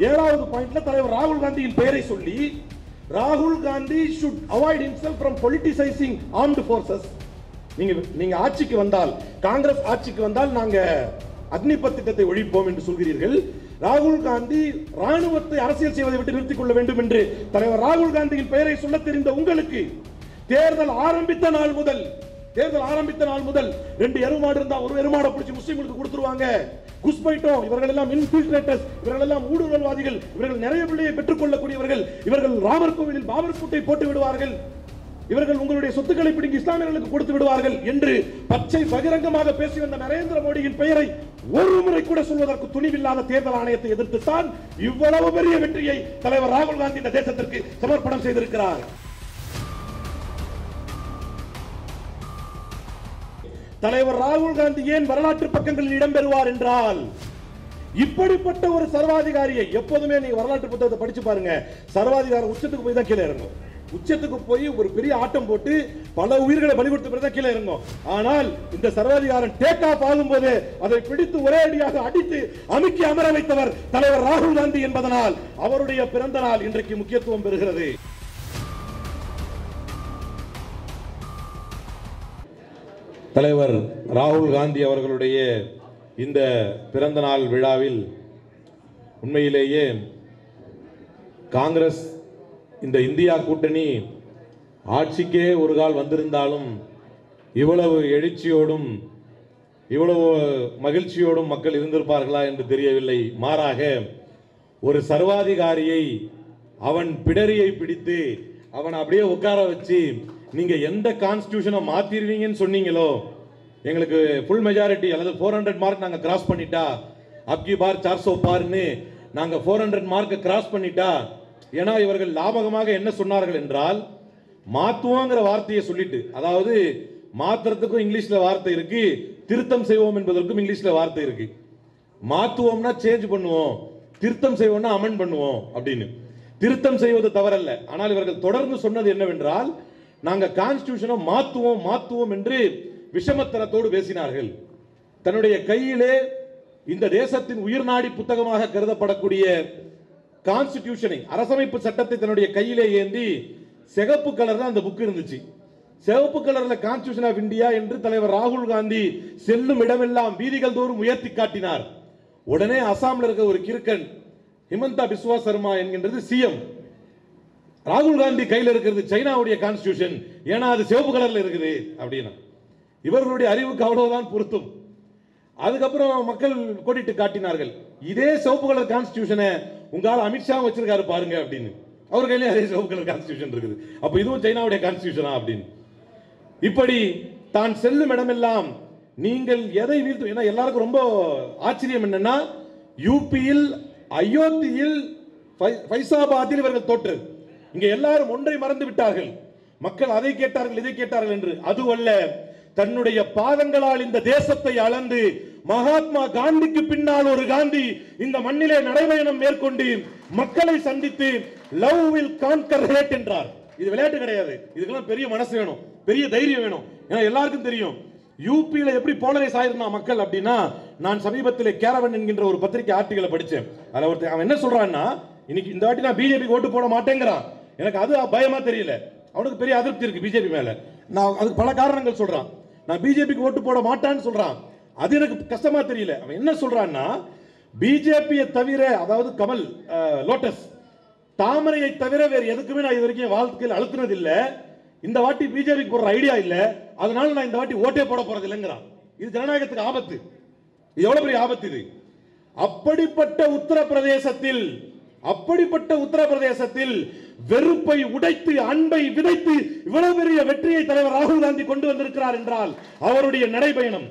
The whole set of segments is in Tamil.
7வது பாயிண்ட்ல தலைவர் ராகுல் காந்தியின் பெயரை சொல்லி ராகுல் Gandhi should avoid himself from politicizing armed forces. நீங்க ஆட்சிக்கு வந்தால், காங்கிரஸ் ஆட்சிக்கு வந்தால் நாங்க அக்னிபத் திட்டத்தை ஒழிப்போம் என்று சொல்கிறீர்கள். ராகுல் காந்தி ராணுவத்தை அரசியல் செய்வதை விட்டு நிறுத்திக் கொள்ள வேண்டும் என்று தலைவர் ராகுல் காந்தியின் பெயரை சொல்ல தெரிந்த உங்களுக்கு தேர்தல் ஆரம்பித்த நாள் முதல் 2 எருமாடு இருந்தா ஒரு எருமாடை பிடிச்சி முஸ்லிம்களுக்கு கொடுத்துருவாங்க. குஸ்பைட்டோம், இவர்கள் எல்லாம் இன்ஃபில்ட்ரேட்டர்ஸ், இவர்கள் எல்லாம் ஊடுருவல்வாதிகள், இவர்கள் நிறைய பிள்ளையை பெற்றுக் கொள்ளக்கூடியவர்கள், இவர்கள் ராமர் கோவிலில் பாபர் பூட்டை போட்டு விடுவார்கள், இவர்கள் உங்களுடைய சொத்துக்களை பிடிங்கி இஸ்லாமியர்களுக்கு கொடுத்து விடுவார்கள் என்று பச்சை பகிரங்கமாக பேசி வந்த நரேந்திர மோடியின் பெயரை ஒரு முறை கூட சொல்வதற்கு துணிவில்லாத தேர்தல் ஆணையத்தை எதிர்த்துத்தான் இவ்வளவு பெரிய வெற்றியை தலைவர் ராகுல் காந்தி இந்த தேசத்திற்கு சமர்ப்பணம் செய்திருக்கிறார். தலைவர் ராகுல் காந்தி ஏன் வரலாற்று பக்கங்களில் இடம்பெறுவார் என்றால், இப்படிப்பட்ட ஒரு சர்வாதிகாரியை எப்போதுமே நீங்க வரலாற்று புத்தகத்தை படிச்சு பாருங்க, சர்வாதிகாரம் உச்சத்துக்கு போய் தான் கீழே இறங்கும். உச்சத்துக்கு போய் ஒரு பெரிய ஆட்டம் போட்டு பல உயிர்களை பலி கொடுத்த பிறகு கீழே இறங்கும். ஆனால் இந்த சர்வாதிகாரம் டேக் ஆஃப் ஆகும்போது அதை பிடித்து ஒரே அடியாக அடித்து அமுக்கி அமர வைத்தவர் தலைவர் ராகுல் காந்தி என்பதனால் அவருடைய பிறந்த நாள் இன்றைக்கு முக்கியத்துவம் பெறுகிறது. தலைவர் ராகுல் காந்தி அவர்களுடைய இந்த பிறந்த நாள் விழாவில் உண்மையிலேயே காங்கிரஸ் இந்த இந்தியா கூட்டணி ஆட்சிக்கே ஒரு கால் வந்திருந்தாலும் இவ்வளவு எழுச்சியோடும் இவ்வளவு மகிழ்ச்சியோடும் மக்கள் இருந்திருப்பார்களா என்று தெரியவில்லை. மாறாக ஒரு சர்வாதிகாரியை அவன் பிடரியை பிடித்து அவன் அப்படியே உட்கார வச்சு நீங்க எந்த கான்ஸ்டிடியூஷனை மாத்திருவீங்கன்னு சொன்னீங்களோ, எங்களுக்கு ஃபுல் மெஜாரிட்டி அல்லது 400 மார்க் நாங்க கிராஸ் பண்ணிட்டா, அப்கி பார் 400 பார்னு நாங்க 400 மார்க் கிராஸ் பண்ணிட்டா, ஏன்னா இவர்கள் லாபகமாக என்ன சொன்னார்கள் என்றால் மாத்துவோங்கிற வார்த்தையை சொல்லிட்டு, அதாவது மாத்திரத்துக்கும் இங்கிலீஷ்ல வார்த்தை இருக்கு, திருத்தம் செய்வோம் என்பதற்கும் இங்கிலீஷ்ல வார்த்தை இருக்கு. மாத்துவோம்னா சேஞ்ச் பண்ணுவோம், திருத்தம் செய்வோம்னா அமெண்ட் பண்ணுவோம் அப்படின்னு. திருத்தம் செய்வது தவறல்ல, ஆனால் இவர்கள் தொடர்ந்து சொன்னது என்னவென்றால் நாங்க கான்ஸ்டிடியூஷனை மாத்துவோம் என்று விஷமத்தனத்தோடு பேசினார்கள். தன்னுடைய கையிலே இந்த தேசத்தின் உயிர்நாடி புத்தகமாக கருதப்படக்கூடிய கான்ஸ்டிடியூஷனை, அரசமைப்பு சட்டத்தை தன்னுடைய கையிலே ஏந்தி சிகப்பு கலர்ல அந்த புக் இருந்துச்சு. சிவப்பு கலர்ல கான்ஸ்டிடியூஷன் ஆஃப் இந்தியா என்று தலைவர் ராகுல் காந்தி செல்லும் இடமெல்லாம் வீதிகள் தோறும் உயர்த்தி காட்டினார். உடனே அசாம்ல இருக்க ஒரு கிறுக்கன் ஹிமந்தா பிஸ்வா சர்மா என்கின்றது சிஎம், ராகுல் காந்தி கையில் இருக்கிறது சைனாவுடைய கான்ஸ்டிடியூஷன், ஏன்னா அது சிவப்பு கலர்ல இருக்குது அப்படின்னா. இவர்களுடைய அறிவுக்கு அவ்வளவுதான் பொருத்தும். அதுக்கப்புறம் மக்கள் கோடிட்டு காட்டினார்கள், இதே சிவப்பு கலர் கான்ஸ்டிடியூஷனை உங்களால் அமித்ஷா வச்சிருக்காரு பாருங்க அப்படின்னு. அவர் கையிலே அதே சிவப்பு கலர் கான்ஸ்டிடியூஷன் இருக்குது, அப்ப இதுவும் சைனாவுடைய கான்ஸ்டிடியூஷனா அப்படின்னு. இப்படி தான் செல்லும் இடமெல்லாம் நீங்கள் எதை வீழ்த்து, ஏன்னா எல்லாருக்கும் ரொம்ப ஆச்சரியம் என்னன்னா, யூபியில் அயோத்தியில் ஃபைசாபாத்தில் இவர்கள் தோற்று, இங்க எல்லாரும் ஒன்றை மறந்து விட்டார்கள். மக்கள் அதை கேட்டார்கள் இதை கேட்டார்கள் என்று. அதுவல்ல, தன்னுடைய பாதங்களால் இந்த தேசத்தை அளந்து மகாத்மா காந்திக்கு பின்னால் ஒரு காந்தி இந்த மண்ணிலே நடைபயணம் மேற்கொண்டு மக்களை சந்தித்து லவ் வில் கான்கர் ஹேட் என்றார். இது விளையாட்டு கிடையாது, இதுக்கெல்லாம் பெரிய மனசு வேணும், பெரிய தைரியம் வேணும். ஏன்னா எல்லாருக்கும் தெரியும் யூபியில எப்படி போலரைஸ் ஆயிருந்தா மக்கள் அப்படின்னா, நான் சமீபத்தில் கேரவன் என்கின்ற ஒரு பத்திரிகை ஆர்டிகளை படிச்சேன். அதுல ஒருத்தர் அவன் என்ன சொல்றான்னா, இன்னைக்கு இந்த வாட்டி நான் பிஜேபி ஓட்டு போட மாட்டேங்கிறான், எனக்கு அது பயமா தெரியல, அவனுக்கு பெரிய அதிருப்தி இருக்கு பிஜேபி மேல. நான் அதுக்கு பல காரணங்கள் சொல்றான். நான் பிஜேபிக்கு ஓட்டு போட மாட்டான்னு சொல்றான், அது எனக்கு கஷ்டமா தெரியல. அவன் என்ன சொல்றான்னா, பிஜேபியை தவிர, அதாவது கமல் லோட்டஸ் தாமரையை தவிர வேறு எதுக்குமே நான் இது வரைக்கும் வாழ்க்கையில் அழுத்தினது இல்ல, இந்த வாட்டி பிஜேபிக்கு போடுற ஐடியா இல்ல, அதனால நான் இந்த வாட்டி ஓட்டே போட போறது இல்லைங்கிறான். இது ஜனநாயகத்துக்கு ஆபத்து, இது எவ்வளவு பெரிய ஆபத்து இது. அப்படிப்பட்ட உத்தரப்பிரதேசத்தில் வெறுப்பை உடைத்து அன்பை விதைத்து இவ்வளவு பெரிய வெற்றியை தலைவர் ராகுல் காந்தி கொண்டு வந்திருக்கிறார் என்றால் அவருடைய நடைபயணம்.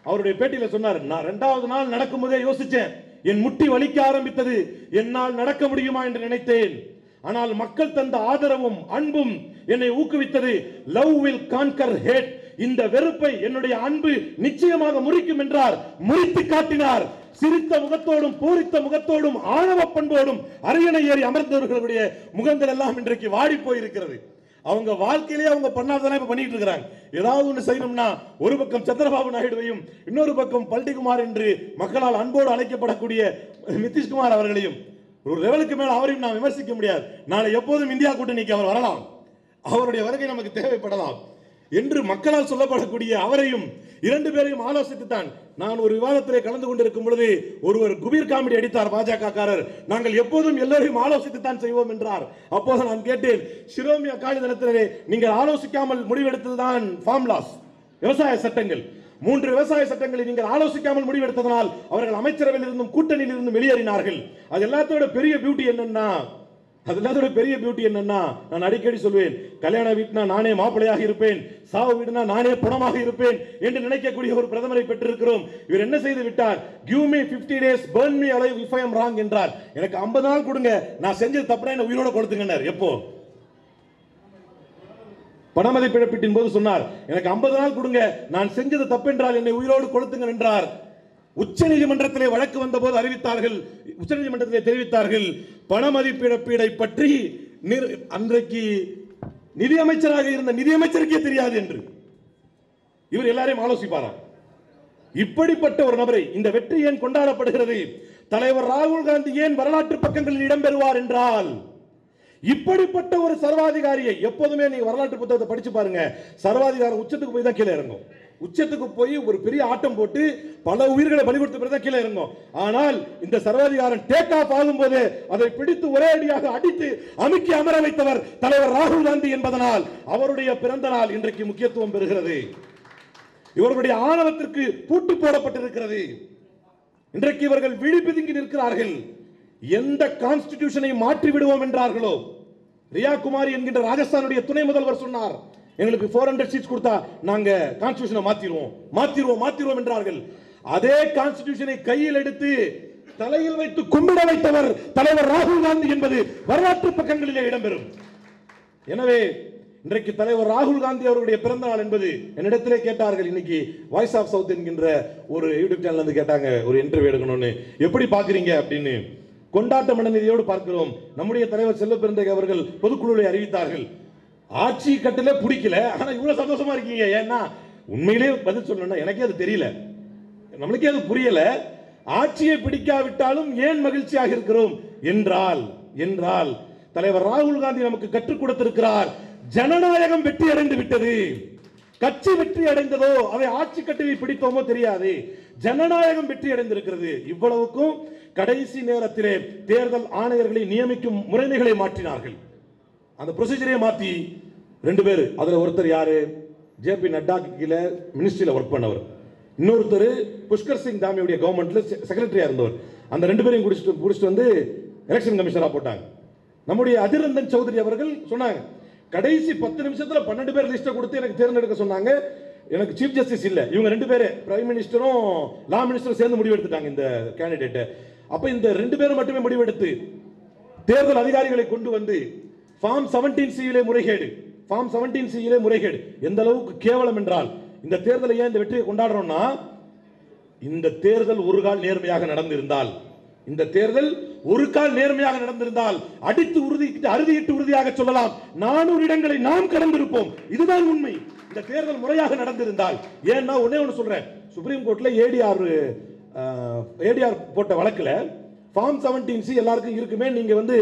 அவருடைய பேட்டியில சொன்னார், நான் 2வது நாள் நடக்கும்போதே யோசிச்சேன், என் முட்டி வலிக்க ஆரம்பித்தது, என்னால் நடக்க முடியுமா என்று நினைத்தேன். ஆனால் மக்கள் தந்த ஆதரவும் அன்பும் என்னை ஊக்குவித்தது. லவ் வில் கான்கர் ஹேட், இந்த வெறுப்பை என்னுடைய அன்பு நிச்சயமாக முறிக்கும் என்றார். முறித்து காட்டினார். சிரித்த முகத்தோடும் பூரித்த முகத்தோடும் ஆணவ பண்போடும் அரியணை ஏறி அமர்ந்தவர்களுடைய முகங்கள் எல்லாம் இன்றைக்கு வாடி போயிருக்கிறது. அவங்க வாழ்க்கையிலேயே அவங்க பண்ணாததான் இப்ப பண்ணிட்டு இருக்காங்க. ஏதாவது ஒன்று செய்யணும்னா ஒரு பக்கம் சந்திரபாபு நாயுடுவையும் இன்னொரு பக்கம் பல்டிகுமார் என்று மக்களால் அன்போடு அழைக்கப்படக்கூடிய நிதிஷ்குமார் அவர்களையும் ஒரு லெவலுக்கு மேல அவரையும் நாம் விமர்சிக்க முடியாது. நாளை எப்போதும் இந்தியா கூட்டணிக்கு அவர் வரலாம், அவருடைய வருகை நமக்கு தேவைப்படலாம் என்று மக்களால் சொல்லப்படக்கூடிய அவரையும் இரண்டு பேரையும் ஆலோசித்துத்தான் நான் ஒரு விவாதத்திலே கலந்து கொண்டிருக்கும் பொழுது ஒருவர் குபீர் காமெடி அடித்தார். பாஜக காரர், நாங்கள் எப்போதும் எல்லோரையும் ஆலோசித்துத்தான் செய்வோம் என்றார். அப்போது நான் கேட்டேன், சிரோமி அகாலி தளத்திலே நீங்கள் ஆலோசிக்காமல் முடிவெடுத்ததுதான் ஃபார்ம்லாஸ், விவசாய சட்டங்கள். 3 விவசாய சட்டங்களை நீங்கள் ஆலோசிக்காமல் முடிவெடுத்ததனால் அவர்கள் அமைச்சரவையில் இருந்தும் கூட்டணியில் இருந்தும் வெளியேறினார்கள். அது எல்லாத்தோட பெரிய பியூட்டி என்னன்னா நான் அடிக்கடி சொல்வேன், கல்யாண வீட்டுனா நானே மாப்பிளையாக இருப்பேன், சாவு வீடுனா நானே பணமாக இருப்பேன் என்று நினைக்கக்கூடிய ஒரு பிரதமரை பெற்றிருக்கிறோம். இவர் என்ன செய்து விட்டார்? give me 50 days, burn me alive if I am wrong என்றார். எனக்கு 50 நாள் கொடுங்க, நான் செஞ்சது தப்புனா என்ன உயிரோட கொடுத்துங்கன்னார். எப்போ? பணமதிப்பிழப்பீட்டின் போது சொன்னார், எனக்கு 50 நாள் கொடுங்க, நான் செஞ்சது தப்பென்றால் என்னை உயிரோடு கொளுத்துங்க என்றார். உச்ச நீதிமன்றத்திலே வழக்கு வந்த போது அறிவித்தார்கள், உச்ச நீதிமன்றத்திலே தெரிவித்தார்கள், பணமதிப்பிழப்பீடை பற்றி அன்றைக்கு நிதியமைச்சராக இருந்த நிதியமைச்சருக்கே தெரியாது என்று. இவர் எல்லாரையும் ஆலோசிப்பாராம். இப்படிப்பட்ட ஒரு நபரை, இந்த வெற்றி ஏன் கொண்டாடப்படுகிறது? தலைவர் ராகுல் காந்தி ஏன் வரலாற்று பக்கங்களில் இடம்பெறுவார் என்றால், இப்படிப்பட்ட ஒரு சர்வாதிகாரியை எப்போதுமே நீங்க வரலாற்று புத்தகத்தை படிச்சு பாருங்க, சர்வாதிகாரம் உச்சத்துக்கு போய் தான் கீழே இறங்கும். உச்சத்துக்கு போய் ஒரு பெரிய ஆட்டம் போட்டு பல உயிர்களை பலி கொடுத்த பிறகு கீழே இறங்கும். ஆனால் இந்த சர்வாதிகாரம் டேக் ஆஃப் ஆகும்போது அதை பிடித்து ஒரே அடியாக அடித்து அமுக்கி அமர வைத்தவர் தலைவர் ராகுல் காந்தி என்பதனால் அவருடைய பிறந்த நாள் இன்றைக்கு முக்கியத்துவம் பெறுகிறது. இவர்களுடைய ஆணவத்திற்கு பூட்டு போடப்பட்டிருக்கிறது. இன்றைக்கு இவர்கள் விழிபிதுங்கி நிற்கிறார்கள். எந்த கான்ஸ்டிடியூஷனை மாற்றி விடுவோம் என்றார்களோ, ரியா குமாரி என்கின்ற ராஜஸ்தானுடைய துணை முதல்வர் சொன்னார், எங்களுக்கு 400 சீட்ஸ் கொடுத்தா நாங்க கான்ஸ்டிடியூஷனை மாத்திடுவோம் என்றார்கள். அதே கான்ஸ்டிடியூஷனை கையில் எடுத்து தலையில் வைத்து கும்பிட வைத்தவர் தலைவர் ராகுல் காந்தி என்பது வரலாற்று பக்கங்களிலே இடம்பெறும். எனவே இன்றைக்கு தலைவர் ராகுல் காந்தி அவருடைய பிறந்த நாள் என்பது என்னிடத்திலே கேட்டார்கள். இன்னைக்கு வாய்ஸ் ஆஃப் சவுத் என்கின்ற ஒரு யூடியூப் சேனல் வந்து கேட்டாங்க, ஒரு இன்டர்வியூ எடுக்கணும்னு, எப்படி பாக்குறீங்க அப்படின்னு. கொண்டாட்ட மனநிலையோடு பார்க்கிறோம். நம்முடைய தலைவர் செல்வ பெருந்தகை அவர்கள் பொதுக்குழுவை அறிவித்தார்கள், ஆட்சி கட்டளை பிடிக்கல, ஆனா இவ்வளவு சந்தோஷமா இருக்கீங்க. ஏன்னா உண்மையிலேயே பதில் சொல்லணும்னா எனக்கே அது தெரியல, நம்மளுக்கே அது புரியல. ஆட்சியை பிடிக்காவிட்டாலும் ஏன் மகிழ்ச்சியாக இருக்கிறோம் என்றால் தலைவர் ராகுல் காந்தி நமக்கு கற்றுக் கொடுத்திருக்கிறார், ஜனநாயகம் வெற்றி அடைந்து விட்டது. கட்சி வெற்றி அடைந்ததோ அதை ஆட்சி கட்டளை பிடித்தோமோ தெரியாது, ஜனநாயகம் வெற்றி அடைந்திருக்கிறது. இவ்வளவுக்கும் கடைசி நேரத்திலே தேர்தல் ஆணையர்களை நியமிக்கும் முறைமைகளை மாற்றினார்கள். அந்த ப்ரொசீஜரே மாற்றி 2 பேர், அதுல ஒருத்தர் யாரு, ஜேபி நட்டா கீழே மினிஸ்ட்ரியில ஒர்க் பண்ணவர், இன்னொருத்தர் புஷ்கர் சிங் தாமியுடைய கவர்மெண்ட்ல செக்ரட்டரியா இருந்தவர். அந்த 2 பேரையும் குடிச்சிட்டு வந்து எலெக்ஷன் கமிஷனரா போட்டாங்க. நம்முடைய அதிர் ரஞ்சன் சௌத்ரி அவர்கள் சொன்னாங்க, கடைசி 10 நிமிஷத்துல 12 பேர் லிஸ்ட்டை கொடுத்து எனக்கு தேர்ந்தெடுக்க சொன்னாங்க, எனக்கு சீஃப் ஜஸ்டிஸ் இல்ல, இவங்க 2 பேரு பிரைம் மினிஸ்டரும் லா மினிஸ்டரும் சேர்ந்து முடிவெடுத்துட்டாங்க இந்த கேண்டிடேட். அப்ப இந்த 2 பேரும் மட்டுமே முடிவெடுத்து தேர்தல் அதிகாரிகளை கொண்டு வந்து ஃபார்ம் 17C முறைகேடு எந்த அளவுக்கு கேவலம் என்றால், இந்த தேர்தலை ஏன் இந்த வெற்றியை கொண்டாடுறோம்னா, இந்த தேர்தல் ஒரு கால் நேர்மையாக நடந்திருந்தால் அடித்து அறுதியிட்டு உறுதியாக சொல்லலாம், 400 இடங்களை நாம் கடந்திருப்போம். இதுதான் உண்மை. இந்த தேர்தல் முறையாக நடந்திருந்தால். ஏன்னா ஒண்ணு சொல்றேன், சுப்ரீம் கோர்ட்ல ஏடிஆர் போட்ட வழக்குல ஃபார்ம் 17C எல்லாருக்கும் இருக்குமே, நீங்க வந்து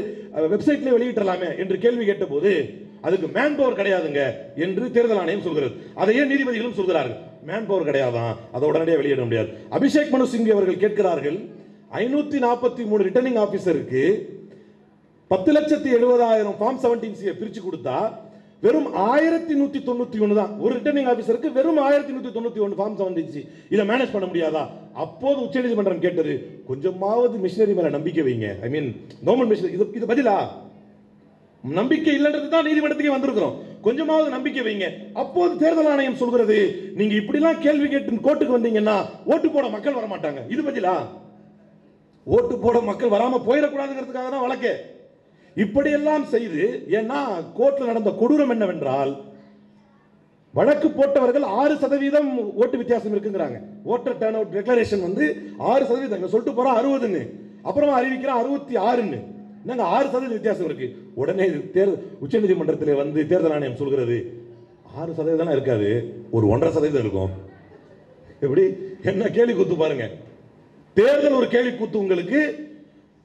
வெப்சைட்ல வெளியிடலாமே என்று கேள்வி கேட்ட போது அதுக்கு மேன் பவர் கிடையாதுங்க என்று தேர்தல் ஆணையம் சொல்கிறது. அதையே நீதிபதிகளும் சொல்கிறார்கள், மேன் பவர் கிடையாதான், அதை உடனடியாக வெளியிட முடியாது. அபிஷேக் மனு சிங்வி அவர்கள் கேட்கிறார்கள், 543 ரிட்டர்னிங் ஆபீசருக்கு 10,70,000 ஃபார்ம் 17C பிரிச்சு கொடுத்தா வெறும் 1191 தான். ஒரு ரிட்டர்னிங் ஆபீசருக்கு வெறும் 1191 ஃபார்ம் 17C. இதை மேனேஜ் பண்ண முடியாதா? அப்போது உச்சநீதிமன்றம் கேட்டது, கொஞ்சமாவது மிஷினரி மேல நம்பிக்கை வைங்க. ஐ மீன் கவர்மெண்ட் மிஷினரி. இது பதிலா? நம்பிக்கை இல்லைன்றது தான் நீதிமன்றத்துக்கே வந்திருக்கிறோம். கொஞ்சமாவது நம்பிக்கை வைங்க. அப்போது தேர்தல் ஆணையம் சொல்கிறது, நீங்க இப்படிலாம் கேள்வி கேட்டு கோர்ட்டுக்கு வந்தீங்கன்னா ஓட்டு போட மக்கள் வர மாட்டாங்க. இது பதிலா? ஓட்டு போட மக்கள் வராம போயிடக்கூடாதுங்கிறதுக்காக தான் வழக்கு. இப்படியெல்லாம் செய்து, ஏன்னா கோர்ட்ல நடந்த கொடூரம் என்னவென்றால், வழக்கு போட்டவர்கள் 6% ஓட்டு வித்தியாசம் இருக்குங்கிறாங்க. ஓட்டர் டர்ன் அவுட் டிக்ளரேஷன் வந்து 6% சொல்லிட்டு போறோம் 60ன்னு, அப்புறமா அறிவிக்கிறோம் 66ன்னு. என்னங்க 6% வித்தியாசம் இருக்கு. உடனே உச்சநீதிமன்றத்தில் வந்து தேர்தல் ஆணையம் சொல்கிறது, 6% இருக்காது, ஒரு 1.5% இருக்கும். எப்படி? என்ன கேள்வி கூத்து பாருங்க. தேர்தல் ஒரு கேள்வி கூத்து உங்களுக்கு,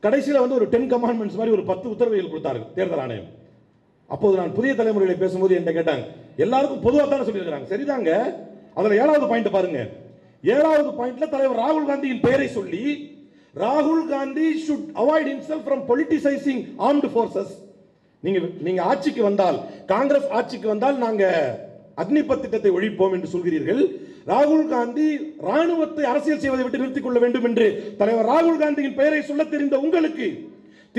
கடைசியில் வந்து ஒரு 10 கமாண்ட்மெண்ட்ஸ் மாதிரி ஒரு 10 உத்தரவுகள் கொடுத்தார்கள் தேர்தல் ஆணையம். அப்போது நான் புதிய தலைமுறையில் பேசும்போது என்கிட்ட கேட்டாங்க, எல்லாருக்கும் பொதுவாக தானே சொல்லியிருக்கிறாங்க. சரிதாங்க, அதில் 7வது பாயிண்ட் பாருங்க. 7வது பாயிண்ட்ல தலைவர் ராகுல் காந்தியின் பெயரை சொல்லி, ராகுல் Gandhi should avoid himself from politicizing armed forces. நீங்க ஆட்சிக்கு வந்தால், காங்கிரஸ் ஆட்சிக்கு வந்தால் நாங்க அக்னிபத் திட்டத்தை ஒழிப்போம் என்று சொல்கிறீர்கள். ராகுல் காந்தி ராணுவத்தை அரசியல் செய்வதை விட்டு நிறுத்திக் கொள்ள வேண்டும் என்று தலைவர் ராகுல் காந்தியின் பெயரை சொல்ல தெரிந்த உங்களுக்கு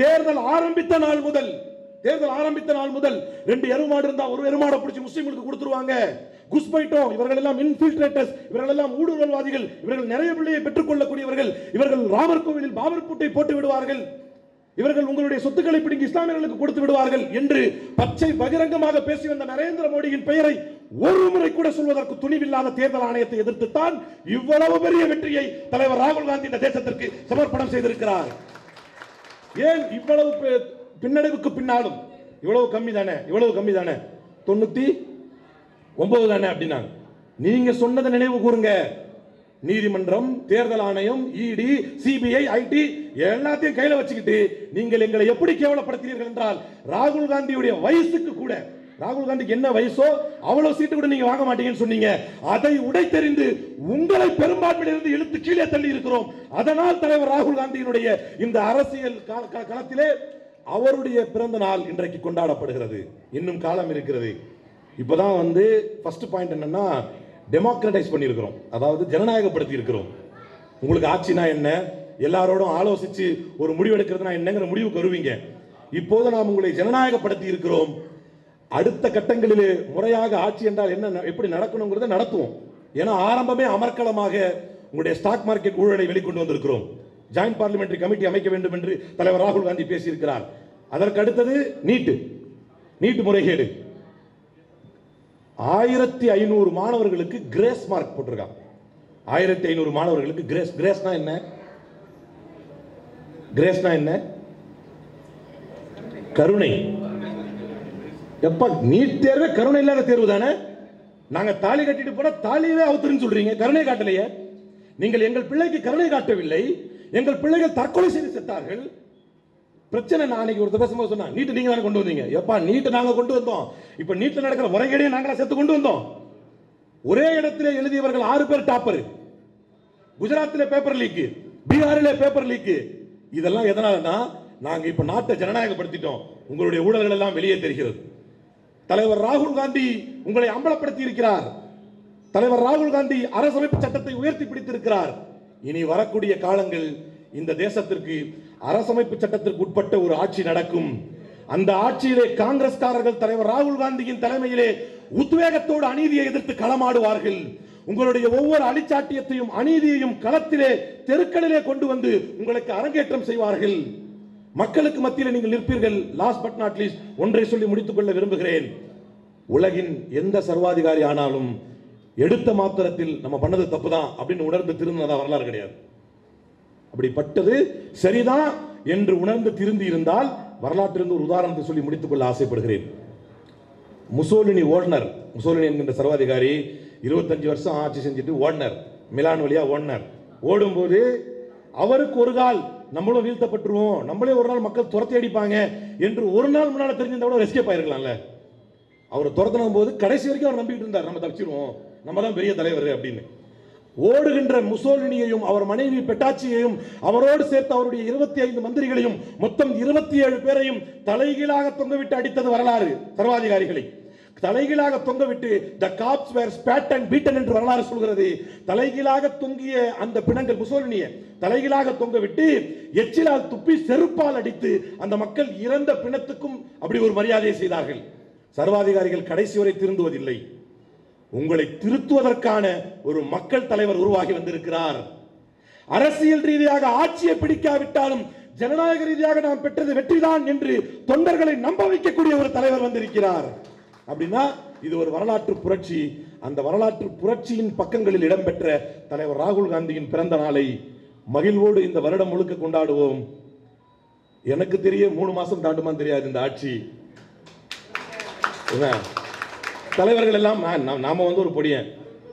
தேர்தல் ஆரம்பித்த நாள் முதல் 2 எருமாடு இருந்தா ஒரு எருமாடை பிடிச்சி முஸ்லிம்களுக்கு கொடுத்துருவாங்க. குஸ்பைட்டோம், இவர்கள் எல்லாம் இன்ஃபில்ட்ரேட்டர்ஸ், இவர்கள் எல்லாம் ஊடுருவல்வாதிகள், இவர்கள் நிறைய பிள்ளையை பெற்றுக் கொள்ளக்கூடியவர்கள், இவர்கள் ராமர் கோவிலில் பாபர் பூட்டை போட்டு விடுவார்கள், இவர்கள் உங்களுடைய சொத்துக்களை பிடிங்கி இஸ்லாமியர்களுக்கு கொடுத்து விடுவார்கள் என்று பச்சை பகிரங்கமாக பேசி வந்த நரேந்திர மோடியின் பெயரை ஒரு முறை கூட சொல்வதற்கு துணிவில்லாத தேர்தல் ஆணையத்தை எதிர்த்துத்தான் இவ்வளவு பெரிய வெற்றியை தலைவர் ராகுல் காந்தி இந்த தேசத்திற்கு சமர்ப்பணம் செய்திருக்கிறார். ஏன் இவ்வளவு பின்னடைவுக்கு பின்னாலும் இவ்வளவு கம்மி தானே 99 தானே அப்படின்னாங்க. நீங்க சொன்னதை நினைவு கூறுங்க. நீதிமன்றம், தேர்தல் ஆணையம், இடி, சிபிஐ, ஐடி எல்லாத்தையும் கையில வச்சுக்கிட்டு நீங்கள் எங்களை எப்படி கேவலப்படுத்தினீர்கள் என்றால், ராகுல் காந்தியுடைய வயசுக்கு கூட, ராகுல் காந்திக்கு என்ன வயசோ அவ்வளவு சீட்டு கூட நீங்க வாங்க மாட்டீங்கன்னு சொன்னீங்க. அதை உடைத்தெறிந்து உங்களை பெரும்பான்மையிலிருந்து இழுத்து கீழே தள்ளி இருக்கிறோம். அதனால் தலைவர் ராகுல் காந்தியினுடைய இந்த அரசியல் களத்திலே அவருடைய பிறந்த நாள் இன்றைக்கு கொண்டாடப்படுகிறது. இன்னும் காலம் இருக்கிறது. இப்பதான் வந்து ஃபர்ஸ்ட் பாயிண்ட் என்னன்னா, டெமோக்ரடைஸ் பண்ணியிருக்கிறோம், அதாவது ஜனநாயகப்படுத்தி இருக்கிறோம். உங்களுக்கு ஆட்சினா என்ன, எல்லாரோடும் ஆலோசிச்சு ஒரு முடிவு எடுக்கிறதுனா என்னங்கிற முடிவுக்கு வருவீங்க. இப்போது நாம் உங்களை ஜனநாயகப்படுத்தி இருக்கிறோம். அடுத்த கட்டங்களிலே முறையாக ஆட்சி என்றால் என்ன, எப்படி நடக்கணுங்கிறத நடத்துவோம். ஏன்னா ஆரம்பமே அமர்க்களமாக உங்களுடைய ஸ்டாக் மார்க்கெட் ஊழலை வெளிக்கொண்டு வந்திருக்கிறோம். ஜாயிண்ட் பார்லிமெண்டரி கமிட்டி அமைக்க வேண்டும் என்று தலைவர் ராகுல் காந்தி பேசியிருக்கிறார். அதற்கு அடுத்தது நீட் முறைகேடு. 1500 மாணவர்களுக்கு கிரேஸ் மார்க் போட்டிருக்காங்க. 1500 மாணவர்களுக்கு கிரேஸ்னா என்ன? கிரேஸ்னா என்ன? கருணை. எப்ப நீட் தேர்வே கருணை இல்லாத தேர்வு தானே. நாங்க தாலி கட்டிட்டு போனா தாலியவே அவுத்துருன்னு சொல்றீங்க, கருணை காட்டலையே. நீங்கள் எங்கள் பிள்ளைக்கு கருணை காட்டவில்லை, எங்கள் பிள்ளைகள் தற்கொலை செய்து செத்தார்கள். பிரச்சனை. நாளைக்கு ஒருத்தர் பேசும்போது சொன்னா, நீட் நீங்க தானே கொண்டு வந்தீங்க. எப்பா, நீட் நாங்க கொண்டு வந்தோம். இப்ப நீட்ல நடக்கிற முறைகேடையே நாங்களா சேர்த்து கொண்டு வந்தோம். ஒரே இடத்திலே எழுதியவர்கள் 6 பேர் டாப்பர். குஜராத்திலே பேப்பர் லீக், பீகாரிலே பேப்பர் லீக். இதெல்லாம் எதனாலனா, நாங்க இப்ப நாட்டை ஜனநாயகப்படுத்திட்டோம், உங்களுடைய ஊழல்கள் எல்லாம் வெளியே தெரிகிறது. தலைவர் ராகுல் காந்தி உங்களை அம்பலப்படுத்தி இருக்கிறார். தலைவர் ராகுல் காந்தி அரசமைப்பு சட்டத்தை உயர்த்தி பிடித்திருக்கிறார். இனி வரக்கூடிய காலங்கள் இந்த தேசத்திற்கு அரசமைப்பு சட்டத்திற்கு உட்பட்ட ஒரு ஆட்சி நடக்கும். அந்த ஆட்சியிலே காங்கிரஸ்காரர்கள் தலைவர் ராகுல் காந்தியின் தலைமையிலே உத்வேகத்தோடு அநீதியை எதிர்த்து களமாடுவார்கள். உங்களுடைய ஒவ்வொரு அழிச்சாட்டியத்தையும் அநீதியையும் களத்திலே தெருக்களிலே கொண்டு வந்து உங்களுக்கு அரங்கேற்றம் செய்வார்கள். மக்களுக்கு மத்தியில் நீங்கள் நிற்பீர்கள். லாஸ்ட் பட் நாட் லீஸ்ட் ஒன்றை சொல்லி முடித்துக் கொள்ள விரும்புகிறேன். உலகின் எந்த சர்வாதிகாரி ஆனாலும் எடுத்த மாத்திரத்தில் நம்ம பண்ணது தப்பு தான் அப்படின்னு உணர்ந்து திருந்ததா வரலாறு கிடையாது. அப்படிப்பட்டது சரிதான் என்று உணர்ந்து திருந்தி இருந்தால் வரலாற்றிலிருந்து ஒரு உதாரணத்தை சொல்லி முடித்துக் கொள்ள ஆசைப்படுகிறேன். முசோலினி என்கின்ற சர்வாதிகாரி 25 வருஷம் ஆட்சி செஞ்சுட்டு ஓடினார். மிலான் வழியா ஓடும்போது அவருக்கு ஒரு கால் நம்மளும் வீழ்த்தப்பட்டுருவோம், நம்மளே ஒரு நாள் மக்கள் துரத்தி அடிப்பாங்க என்று ஒரு நாள் முன்னால தெரிஞ்சிருந்தா கூட எஸ்கேப் ஆயிருக்கலாம்ல. அவர் துரத்தின போது கடைசி வரைக்கும் அவர் நம்பிக்கிட்டு இருந்தார், நம்ம தப்பிச்சிருவோம், நம்ம தான் பெரிய தலைவர் அப்படின்னு. ஓடுகின்ற முசோலினியையும் அவர் மனைவி பெட்டாச்சியையும் அவரோடு சேர்த்து அவருடைய 25 மந்திரிகளையும் மொத்தம் 27 பேரையும் தலைகீழாக தொங்கவிட்டு அடித்தது வரலாறு. சர்வாதிகாரிகளை தலைகீழாக தொங்கவிட்டு the cops were spat and beaten என்று வரலாறு சொல்கிறது. தலைகீழாக தொங்கிய அந்த பிணங்கள் முசோலினியை தலைகீழாக தொங்கவிட்டு எச்சிலால் துப்பி செருப்பால் அடித்து அந்த மக்கள் இறந்த பிணத்துக்கும் அப்படி ஒரு மரியாதையை செய்தார்கள். சர்வாதிகாரிகள் கடைசி வரை திருந்துவதில்லை. உங்களை திருத்துவதற்கான ஒரு மக்கள் தலைவர் உருவாகி வந்திருக்கிறார். அரசியல் ரீதியாக ஆட்சியை பிடிக்காவிட்டாலும் ஜனநாயக ரீதியாக நாம் பெற்றது வெற்றிதான் என்று தொண்டர்களை நம்ப வைக்கக்கூடிய ஒரு தலைவர் வந்திருக்கிறார். அப்படின்னா இது ஒரு வரலாற்று புரட்சி. அந்த வரலாற்று புரட்சியின் பக்கங்களில் இடம்பெற்ற தலைவர் ராகுல் காந்தியின் பிறந்த நாளை மகிழ்வோடு இந்த வருடம் முழுக்க கொண்டாடுவோம். எனக்கு தெரிய 3 மாசம் தாண்டுமான்னு தெரியாது இந்த ஆட்சி. தலைவர்கள் எல்லாம் நாம வந்து ஒரு பொடியன்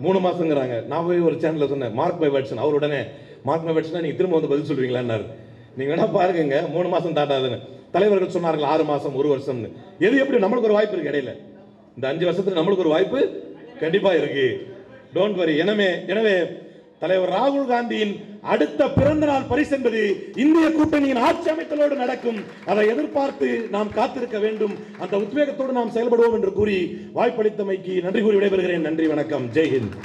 3 மாசங்கிறாங்க. நான் போய் ஒரு சேனல்ல சொன்னேன், மார்க் மை வேர்ட்ஸ். அவர் உடனே மார்க் மை வேர்ட்ஸ்னா நீங்க திரும்ப வந்து பதில் சொல்றீங்களான்னாரு. நீங்க வேணா பாருங்க 3 மாசம் தாண்டாதுன்னு தலைவர்கள் சொன்னார்கள் 6 மாசம் 1 வருஷம்னு. எது எப்படி நம்மளுக்கு ஒரு வாய்ப்பு இருக்கு இடையில. இந்த 5 வருஷத்துல நம்மளுக்கு ஒரு வாய்ப்பு கண்டிப்பா இருக்கு. Don't worry. எனவே தலைவர் ராகுல் காந்தியின் அடுத்த பிறந்த நாள் பரிசு என்பது இந்திய கூட்டணியின் ஆட்சி அமைத்தலோடு நடக்கும். அதை எதிர்பார்த்து நாம் காத்திருக்க வேண்டும். அந்த உத்வேகத்தோடு நாம் செயல்படுவோம் என்று கூறி வாய்ப்பளித்தமைக்கு நன்றி கூறி விடைபெறுகிறேன். நன்றி, வணக்கம், ஜெய் ஹிந்த்.